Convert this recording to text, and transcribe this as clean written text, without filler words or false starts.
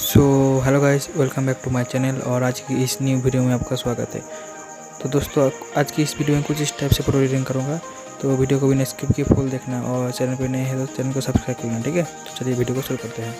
So hello guys, welcome back to my channel. और आज की इस न्यू वीडियो में आपका स्वागत है। तो दोस्तों, आज की इस वीडियो में कुछ इस टाइप से प्रो एडिटिंग करूँगा, तो वीडियो को बिना स्किप किए फुल देखना और चैनल पे नए हैं तो चैनल को सब्सक्राइब करना, ठीक है। तो चलिए वीडियो को शुरू करते हैं।